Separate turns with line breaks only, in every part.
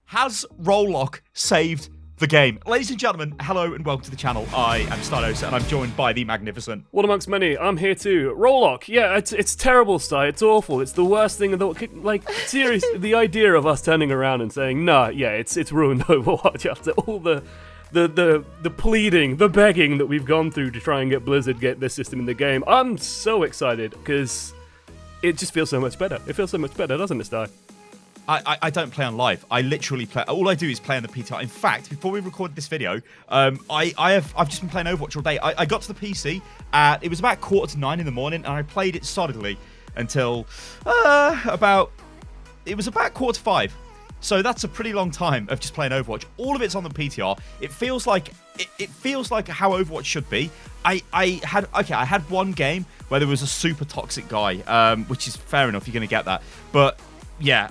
Has role lock saved the game? Ladies and gentlemen, hello and welcome to the channel. I am Stylosa and I'm joined by the magnificent...
One amongst many, I'm here too. Role lock, yeah, it's terrible, Sty. It's awful. It's the worst thing in the... Like, seriously, the idea of us turning around and saying, nah, yeah, it's ruined Overwatch after all the pleading, the begging that we've gone through to try and get Blizzard get this system in the game. I'm so excited because it just feels so much better. It feels so much better, doesn't it, Sty?
I don't play on live. I literally play. All I do is play on the PTR. In fact, before we recorded this video, I've just been playing Overwatch all day. I got to the PC. It was about 8:45 in the morning, and I played it solidly until about 4:45. So that's a pretty long time of just playing Overwatch. All of it's on the PTR. It feels like how Overwatch should be. I had one game where there was a super toxic guy, which is fair enough. You're gonna get that, but yeah.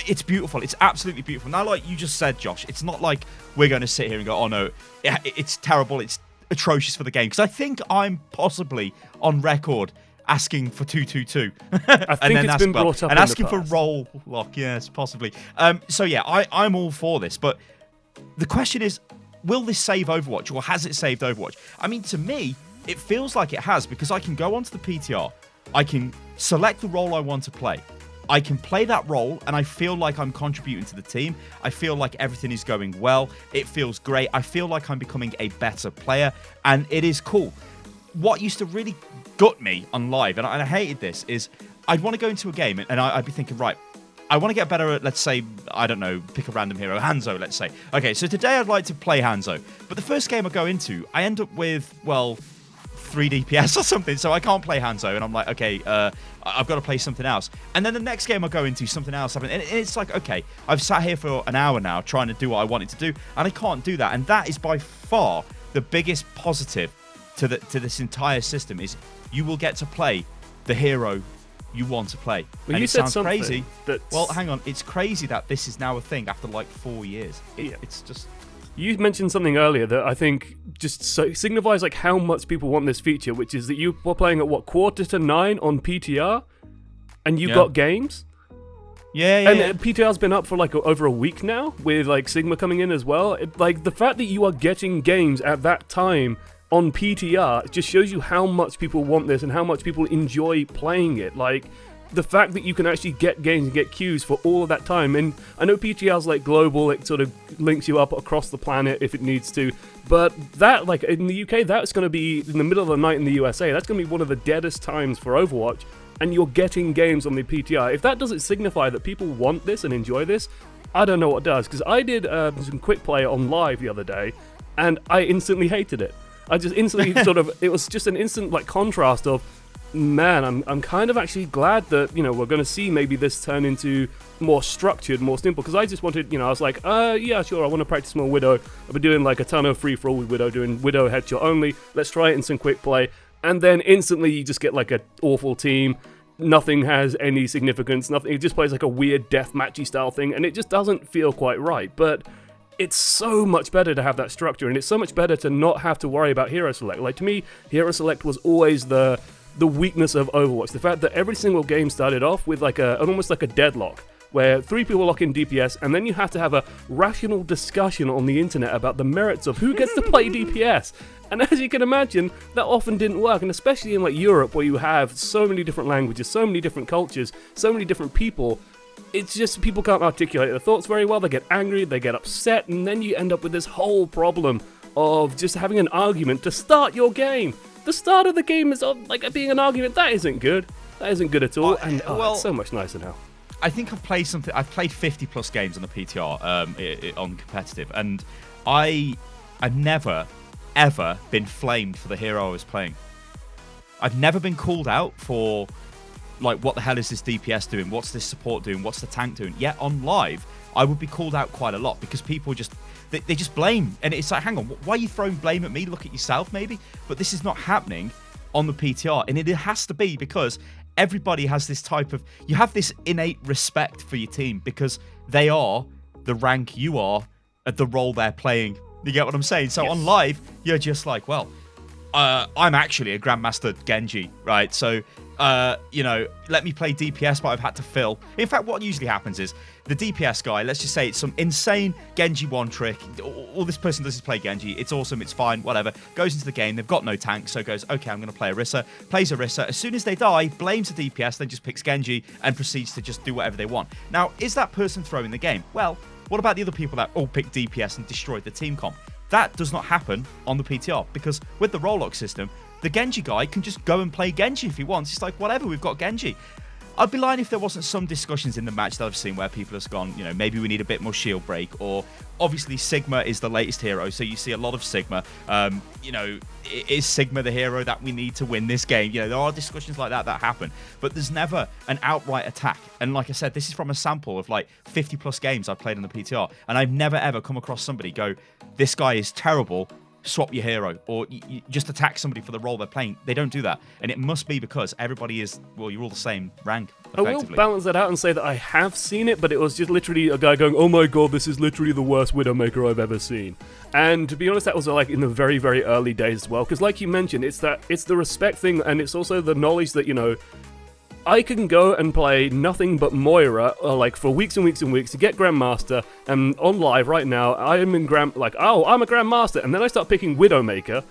It's beautiful. It's absolutely beautiful. Now, like you just said, Josh, it's not like we're going to sit here and go, oh, no, it's terrible. It's atrocious for the game. Because I think I'm possibly on record asking for 222.
I think it's been brought up
and
in
asking
the
for
past.
role lock. Yes, possibly. So, yeah, I'm all for this. But the question is, will this save Overwatch or has it saved Overwatch? I mean, to me, it feels like it has because I can go onto the PTR. I can select the role I want to play. I can play that role, and I feel like I'm contributing to the team. I feel like everything is going well. It feels great. I feel like I'm becoming a better player, and it is cool. What used to really gut me on live, and I hated this, is I'd want to go into a game, and I'd be thinking, right, I want to get better at, let's say, I don't know, pick a random hero, Hanzo, let's say. Okay, so today I'd like to play Hanzo, but the first game I go into, I end up with, well, 3 DPS or something, so I can't play Hanzo, and I'm like, okay, I've got to play something else. And then the next game I go into, something else happened, and it's like, okay, I've sat here for an hour now trying to do what I wanted to do, and I can't do that. And that is by far the biggest positive to this entire system, is you will get to play the hero you want to play.
Well,
and
you
it
said
sounds
something
crazy.
that's...
Well, hang on, it's crazy that this is now a thing after like 4 years. It's just...
You mentioned something earlier that I think just signifies like how much people want this feature, which is that you were playing at what, 8:45 on PTR, and you got games.
Yeah.
And PTR's been up for like over a week now, with like Sigma coming in as well. Like the fact that you are getting games at that time on PTR just shows you how much people want this and how much people enjoy playing it. Like, the fact that you can actually get games and get queues for all of that time, and I know PTR's like global, it sort of links you up across the planet if it needs to, but that, like in the UK, that's going to be in the middle of the night in the USA, that's going to be one of the deadest times for Overwatch, and you're getting games on the PTR. If that doesn't signify that people want this and enjoy this, I don't know what does, because I did some quick play on live the other day, and I instantly hated it. I just instantly it was just an instant like contrast of, man, I'm kind of actually glad that, you know, we're going to see maybe this turn into more structured, more simple, because I just wanted, you know, I was like, yeah, sure, I want to practice more Widow. I've been doing like a ton of free-for-all with Widow, doing Widow headshot only. Let's try it in some quick play. And then instantly you just get like an awful team. Nothing has any significance. Nothing. It just plays like a weird deathmatchy style thing, and it just doesn't feel quite right. But it's so much better to have that structure, and it's so much better to not have to worry about hero select. Like, to me, hero select was always the weakness of Overwatch. The fact that every single game started off with like almost like a deadlock, where 3 people lock in DPS, and then you have to have a rational discussion on the internet about the merits of who gets to play DPS. And as you can imagine, that often didn't work, and especially in like Europe, where you have so many different languages, so many different cultures, so many different people, it's just people can't articulate their thoughts very well, they get angry, they get upset, and then you end up with this whole problem of just having an argument to start your game. The start of the game is like being an argument. That isn't good. That isn't good at all. And it's so much nicer now.
I think I've played 50 plus games on the PTR on competitive, and I've never ever been flamed for the hero I was playing. I've never been called out for like, what the hell is this DPS doing? What's this support doing? What's the tank doing? Yet on live, I would be called out quite a lot because people just they just blame, and it's like, hang on, why are you throwing blame at me? Look at yourself, maybe. But this is not happening on the PTR, and it has to be because everybody has this type of, you have this innate respect for your team because they are the rank you are at the role they're playing. You get what I'm saying? So on live, you're just like, well, I'm actually a Grandmaster Genji, right? So let me play DPS, but I've had to fill. In fact, what usually happens is the DPS guy, let's just say it's some insane Genji one trick. All this person does is play Genji. It's awesome. It's fine. Whatever. Goes into the game. They've got no tank. So goes, okay, I'm going to play Orisa. Plays Orisa. As soon as they die, blames the DPS, then just picks Genji and proceeds to just do whatever they want. Now, is that person throwing the game? Well, what about the other people that all picked DPS and destroyed the team comp? That does not happen on the PTR because with the role lock system, the Genji guy can just go and play Genji if he wants. It's like, whatever, we've got Genji. I'd be lying if there wasn't some discussions in the match that I've seen where people have gone, maybe we need a bit more shield break, or obviously Sigma is the latest hero, so you see a lot of Sigma. Is Sigma the hero that we need to win this game? There are discussions like that happen, but there's never an outright attack. And like I said, this is from a sample of like 50 plus games I've played on the PTR, and I've never ever come across somebody go, this guy is terrible, swap your hero, or you just attack somebody for the role they're playing. They don't do that, and it must be because everybody is, well, you're all the same rank, effectively.
I will balance that out and say that I have seen it, but it was just literally a guy going, oh my god, this is literally the worst Widowmaker I've ever seen. And to be honest, that was like in the very, very early days as well, because like you mentioned, it's the respect thing, and it's also the knowledge that, I can go and play nothing but Moira like for weeks and weeks and weeks to get Grandmaster, and on live right now I'm in I'm a Grandmaster, and then I start picking Widowmaker,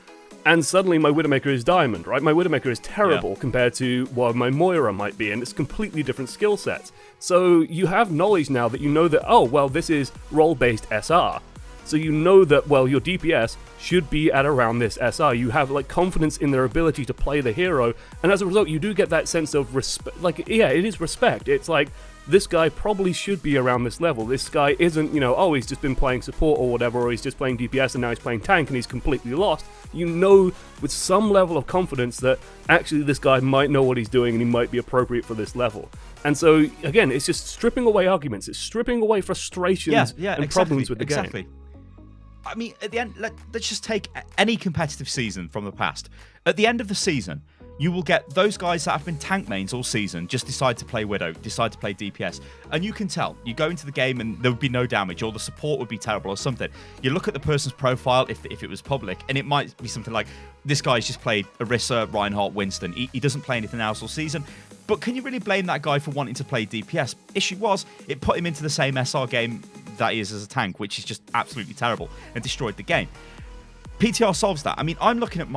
and suddenly my Widowmaker is Diamond, right? My Widowmaker is terrible compared to what my Moira might be, and it's completely different skill sets. So you have knowledge now that that, this is role-based SR. So you know that, your DPS should be at around this SR. You have, confidence in their ability to play the hero, and as a result, you do get that sense of respect. It is respect. It's like, this guy probably should be around this level. This guy isn't, he's just been playing support or whatever, or he's just playing DPS and now he's playing tank and he's completely lost. With some level of confidence that actually this guy might know what he's doing and he might be appropriate for this level. And so, again, it's just stripping away arguments. It's stripping away frustrations and problems with the game.
I mean, at the end, let's just take any competitive season from the past. At the end of the season, you will get those guys that have been tank mains all season just decide to play Widow, decide to play DPS. And you can tell. You go into the game and there would be no damage, or the support would be terrible or something. You look at the person's profile, if it was public, and it might be something like, this guy's just played Orisa, Reinhardt, Winston. He doesn't play anything else all season. But can you really blame that guy for wanting to play DPS? Issue was, it put him into the same SR game that he is as a tank, which is just absolutely terrible, and destroyed the game. PTR solves that. I mean, I'm looking at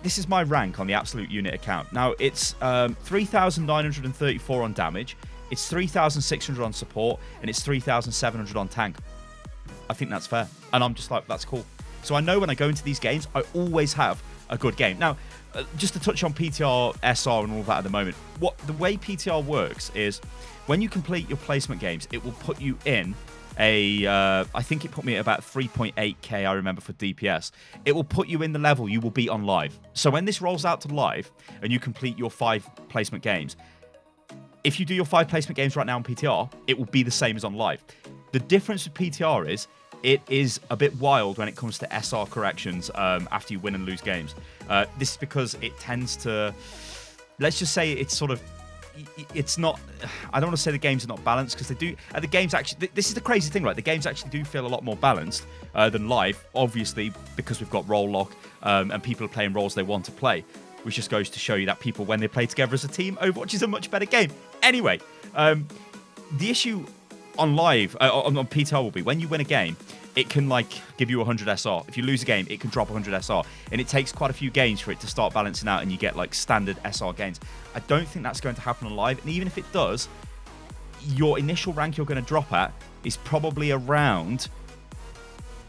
this is my rank on the absolute unit account. Now, it's 3,934 on damage, it's 3,600 on support, and it's 3,700 on tank. I think that's fair. And I'm just like, that's cool. So I know when I go into these games, I always have a good game. Now, just to touch on PTR SR and all that at the moment, the way PTR works is when you complete your placement games, it will put you in I think it put me at about 3.8k, I remember, for DPS. It will put you in the level you will be on live. So when this rolls out to live and you complete your 5 placement games, if you do your 5 placement games right now on PTR, it will be the same as on live. The difference with PTR is it is a bit wild when it comes to SR corrections after you win and lose games. This is because it tends to, let's just say it's sort of, it's not, I don't want to say the games are not balanced, because they do, the games actually, this is the crazy thing, right? The games actually do feel a lot more balanced than live, obviously, because we've got role lock and people are playing roles they want to play, which just goes to show you that people, when they play together as a team, Overwatch is a much better game. Anyway, the issue on live, on PTR will be, when you win a game, it can give you 100 SR. If you lose a game, it can drop 100 SR. And it takes quite a few games for it to start balancing out and you get standard SR gains. I don't think that's going to happen on live. And even if it does, your initial rank you're going to drop at is probably around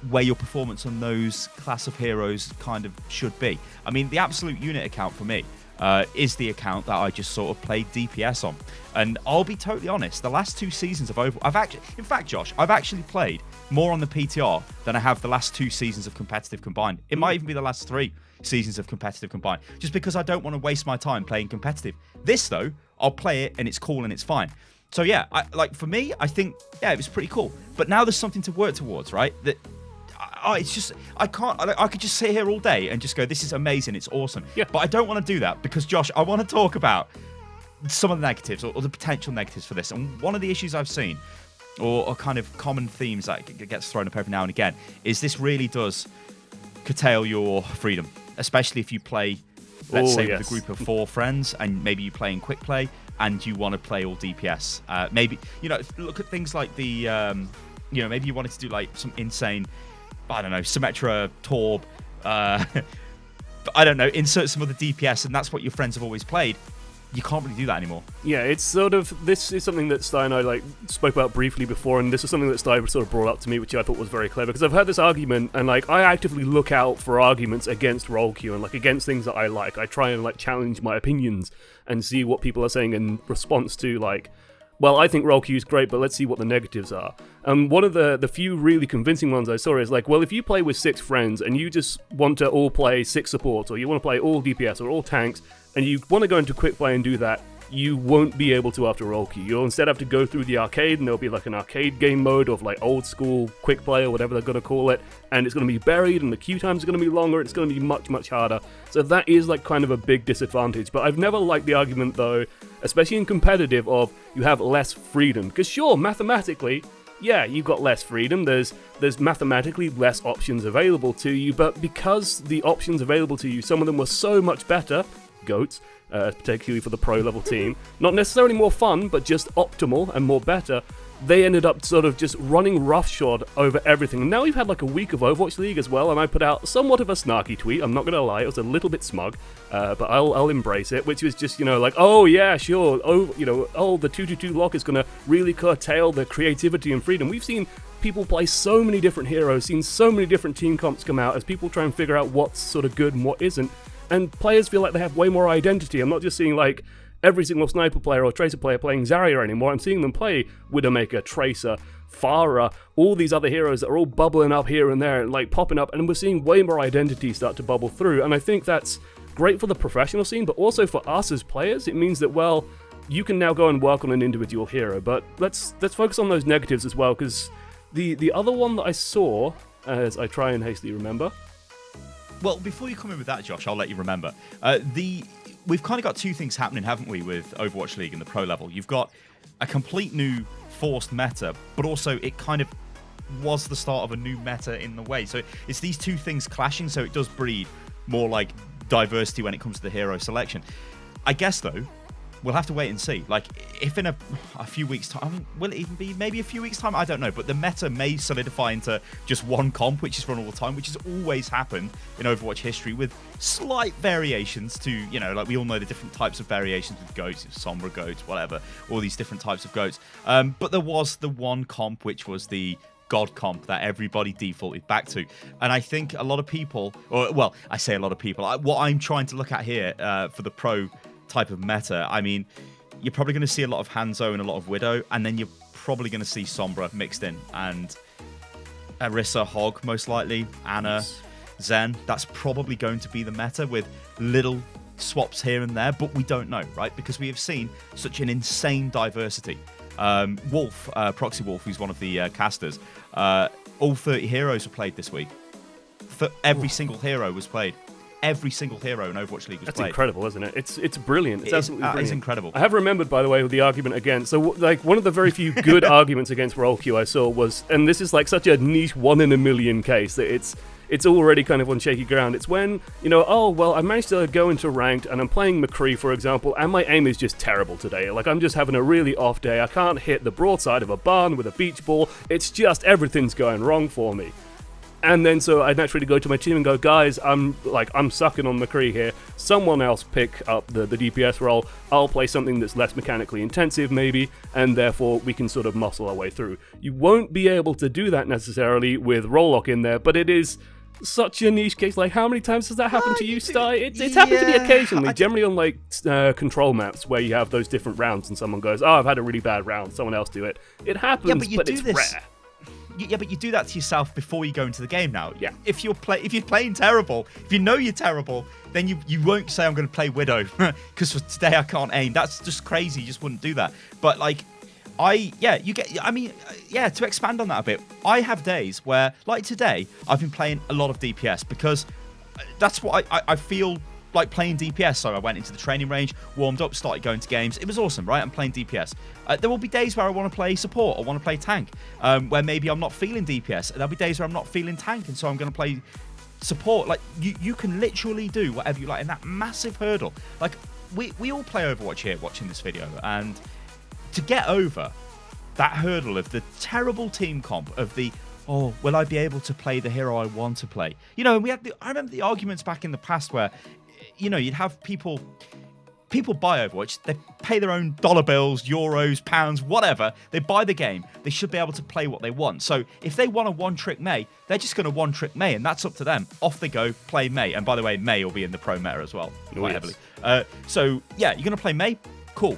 where your performance on those class of heroes kind of should be. I mean, the absolute unit account for me is the account that I just sort of played DPS on. And I'll be totally honest, the last 2 seasons of Overwatch, in fact, Josh, I've actually played more on the PTR than I have the last 2 seasons of competitive combined. It might even be the last 3 seasons of competitive combined, just because I don't want to waste my time playing competitive. This, though, I'll play it and it's cool and it's fine. So yeah, for me, I think, yeah, it was pretty cool. But now there's something to work towards, right? That it's just, I could just sit here all day and just go, this is amazing, it's awesome.
Yeah.
But I don't want to do that, because, Josh, I want to talk about some of the negatives or the potential negatives for this. And one of the issues I've seen, or kind of common themes that gets thrown up every now and again, is this really does curtail your freedom, especially if you play let's
Oh,
say
yes.
with a group of 4 friends, and maybe you play in quick play, and you want to play all DPS. Maybe, look at things like the, maybe you wanted to do like some insane, I don't know, Symmetra, Torb, I don't know, insert some other DPS, and that's what your friends have always played. You can't really do that anymore.
Yeah, it's sort of, this is something that Sty and I spoke about briefly before, and this is something that Sty sort of brought up to me, which I thought was very clever, because I've heard this argument, and I actively look out for arguments against role queue, and against things that I like. I try and challenge my opinions and see what people are saying in response to well, I think role queue is great, but let's see what the negatives are. And one of the few really convincing ones I saw is well, if you play with 6 friends and you just want to all play 6 supports, or you want to play all DPS or all tanks, and you want to go into quick play and do that, you won't be able to after role queue. You'll instead have to go through the arcade, and there'll be an arcade game mode of old school quick play or whatever they're going to call it, and it's going to be buried, and the queue times are going to be longer, and it's going to be much, much harder. So that is kind of a big disadvantage. But I've never liked the argument though, especially in competitive, of you have less freedom. Because sure, mathematically, yeah, you've got less freedom, there's mathematically less options available to you, but because the options available to you, some of them were so much better, GOATs, particularly for the pro level team, not necessarily more fun, but just optimal and more better, they ended up sort of just running roughshod over everything. And now we've had a week of Overwatch League as well, and I put out somewhat of a snarky tweet, I'm not going to lie, it was a little bit smug, but I'll embrace it, which was just, oh yeah, sure, the 2-2-2 lock is going to really curtail the creativity and freedom. We've seen people play so many different heroes, seen so many different team comps come out as people try and figure out what's sort of good and what isn't, and players feel like they have way more identity. I'm not just seeing every single sniper player or tracer player playing Zarya anymore. I'm seeing them play Widowmaker, Tracer, Pharah, all these other heroes that are all bubbling up here and there and popping up, and we're seeing way more identity start to bubble through. And I think that's great for the professional scene, but also for us as players. It means that, well, you can now go and work on an individual hero. But let's focus on those negatives as well, because the other one that I saw, as I try and hastily remember.
Well, before you come in with that, Josh, I'll let you remember. We've kind of got 2 things happening, haven't we, with Overwatch League and the pro level? You've got a complete new forced meta, but also it kind of was the start of a new meta in the way. So it's these 2 things clashing, so it does breed more diversity when it comes to the hero selection. I guess, though, we'll have to wait and see. If in a few weeks' time, will it even be maybe a few weeks' time? I don't know. But the meta may solidify into just one comp, which is run all the time, which has always happened in Overwatch history, with slight variations to, we all know the different types of variations with goats, Sombra goats, whatever, all these different types of goats. But there was the one comp, which was the God comp that everybody defaulted back to. And I think a lot of people, I say a lot of people, what I'm trying to look at here for the pro type of meta, I mean, you're probably going to see a lot of Hanzo and a lot of Widow, and then you're probably going to see Sombra mixed in, and Orisa, Hog, most likely, Ana, Zen. That's probably going to be the meta, with little swaps here and there, but we don't know, right? Because we have seen such an insane diversity. Wolf, Proxy Wolf, who's one of the casters, all 30 heroes were played this week. Every single hero was played. Every single hero in Overwatch League was
That's
played.
incredible, isn't it? It's brilliant. It's absolutely brilliant.
It's incredible.
I have remembered, by the way, the argument against. So, one of the very few good arguments against role queue I saw was, and this is such a niche 1 in a million case that it's already kind of on shaky ground. It's when, I managed to go into ranked and I'm playing McCree, for example, and my aim is just terrible today. I'm just having a really off day. I can't hit the broadside of a barn with a beach ball. It's just everything's going wrong for me. And then so I naturally go to my team and go, guys, I'm sucking on McCree here. Someone else pick up the DPS role. I'll play something that's less mechanically intensive maybe, and therefore we can sort of muscle our way through. You won't be able to do that necessarily with role lock in there, but it is such a niche case. How many times has that happened to you, Sty? It's happened to me occasionally, generally on control maps where you have those different rounds and someone goes, I've had a really bad round, someone else do it. It happens, but it's rare.
Yeah, but you do that to yourself before you go into the game now.
Yeah.
If you're playing terrible, if you know you're terrible, then you won't say I'm going to play Widow because for today I can't aim. That's just crazy. You just wouldn't do that. But to expand on that a bit, I have days where, today, I've been playing a lot of DPS because that's what I feel like playing DPS. So I went into the training range, warmed up, started going to games. It was awesome, right? I'm playing DPS. There will be days where I want to play support or want to play tank, where maybe I'm not feeling DPS. There'll be days where I'm not feeling tank, and so I'm going to play support, like you can literally do whatever you like in that massive hurdle. Like we all play Overwatch here watching this video, and to get over that hurdle of the terrible team comp, of the, oh, will I be able to play the hero I want to play? You know, and I remember the arguments back in the past where, you know, you'd have people buy Overwatch, they pay their own dollar bills, euros, pounds, whatever, they buy the game, they should be able to play what they want. So if they want a one-trick Mei, they're just going to one-trick Mei, and that's up to them. Off they go, play Mei. And by the way, Mei will be in the pro meta as well, quite heavily. So yeah, you're going to play Mei? Cool.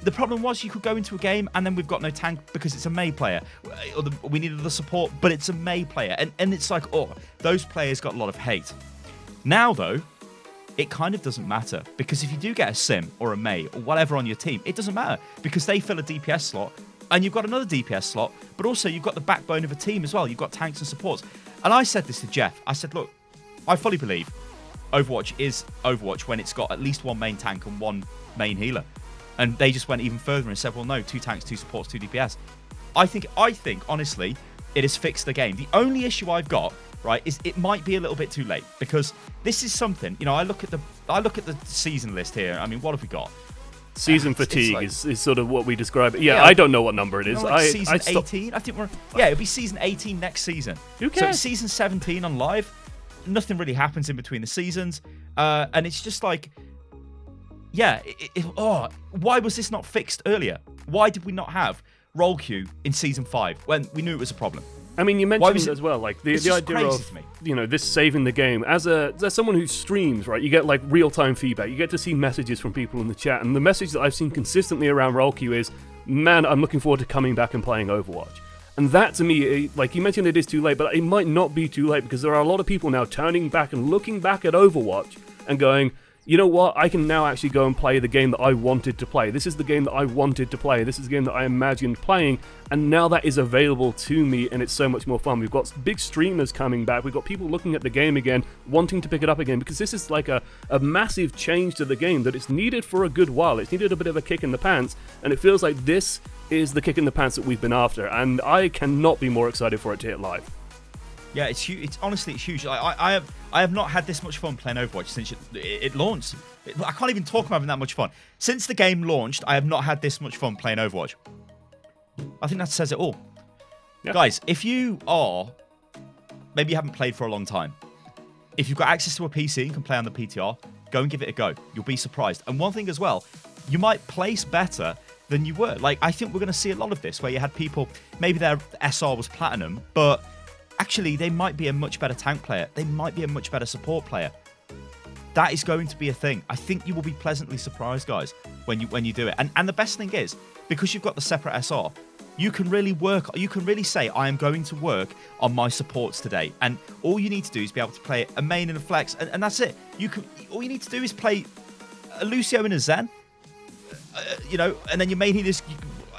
The problem was you could go into a game and then we've got no tank because it's a Mei player. We needed the support, but it's a Mei player. And it's like, oh, those players got a lot of hate. Now, though, it kind of doesn't matter, because if you do get a Sim or a Mei or whatever on your team, it doesn't matter, because they fill a DPS slot and you've got another DPS slot, but also you've got the backbone of a team as well. You've got tanks and supports. And I said this to Jeff. I said, look, I fully believe Overwatch is Overwatch when it's got at least one main tank and one main healer. And they just went even further and said, well, no, 2 tanks, 2 supports, 2 DPS. I think, honestly, it has fixed the game. The only issue I've got, right, is it might be a little bit too late, because this is something, you know, I look at the season list here. I mean, what have we got?
Season fatigue like, is sort of what we describe it. Yeah, I don't know what number it is.
Like season 18? I think it'll be season 18 next season.
Who cares?
So it's season 17 on live. Nothing really happens in between the seasons. And it's just like, yeah, why was this not fixed earlier? Why did we not have roll queue in season 5 when we knew it was a problem?
I mean, you mentioned as well, like the idea of, you know, this saving the game. As someone who streams, right, you get like real-time feedback. You get to see messages from people in the chat, and the message that I've seen consistently around roll queue is, man, I'm looking forward to coming back and playing Overwatch. And that, to me, like you mentioned, it is too late, but it might not be too late, because there are a lot of people now turning back and looking back at Overwatch and going, you know what, I can now actually go and play the game that I wanted to play. This is the game that I wanted to play. This is the game that I imagined playing, and now that is available to me, and it's so much more fun. We've got big streamers coming back. We've got people looking at the game again, wanting to pick it up again, because this is like a massive change to the game that it's needed for a good while. It's needed a bit of a kick in the pants, and it feels like this is the kick in the pants that we've been after, and I cannot be more excited for it to hit live.
Yeah, it's huge. It's honestly, it's huge. I have not had this much fun playing Overwatch since it launched. I can't even talk about having that much fun. Since the game launched, I have not had this much fun playing Overwatch. I think that says it all. Yeah. Guys, if you are, maybe you haven't played for a long time, if you've got access to a PC and can play on the PTR, go and give it a go. You'll be surprised. And one thing as well, you might place better than you were. Like, I think we're going to see a lot of this, where you had people, maybe their SR was platinum, but actually, they might be a much better tank player. They might be a much better support player. That is going to be a thing. I think you will be pleasantly surprised, guys, when you do it. And the best thing is, because you've got the separate SR, you can really say, I am going to work on my supports today. And all you need to do is be able to play a main and a flex, and that's it. All you need to do is play a Lucio and a Zen, you know, and then your main healer is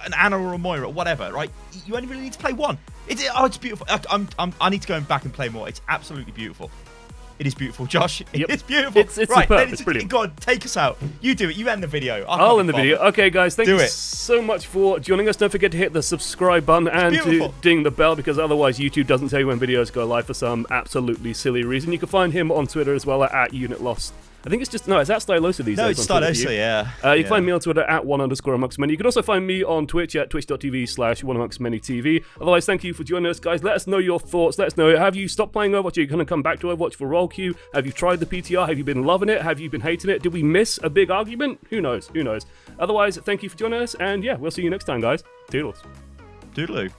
an Ana or a Moira or whatever, right? You only really need to play one. It's beautiful. I need to go back and play more. It's absolutely beautiful. It is beautiful, Josh. It's beautiful.
It's right, superb. It's brilliant.
Go on, take us out. You do it. You end the video.
I'll end the video. Okay, guys, thank you so much for joining us. Don't forget to hit the subscribe button and to ding the bell, because otherwise YouTube doesn't tell you when videos go live for some absolutely silly reason. You can find him on Twitter as well at UnitLost. I think it's just, no, it's at Stylosa these days.
No, it's Stylosa, yeah.
You can find me on Twitter at @1_amongstmany. You can also find me on Twitch at twitch.tv/1amongstmanytv. Otherwise, thank you for joining us, guys. Let us know your thoughts. Let us know, have you stopped playing Overwatch? Are you going to come back to Overwatch for roll queue? Have you tried the PTR? Have you been loving it? Have you been hating it? Did we miss a big argument? Who knows? Who knows? Otherwise, thank you for joining us, and yeah, we'll see you next time, guys. Toodles.
Toodaloo.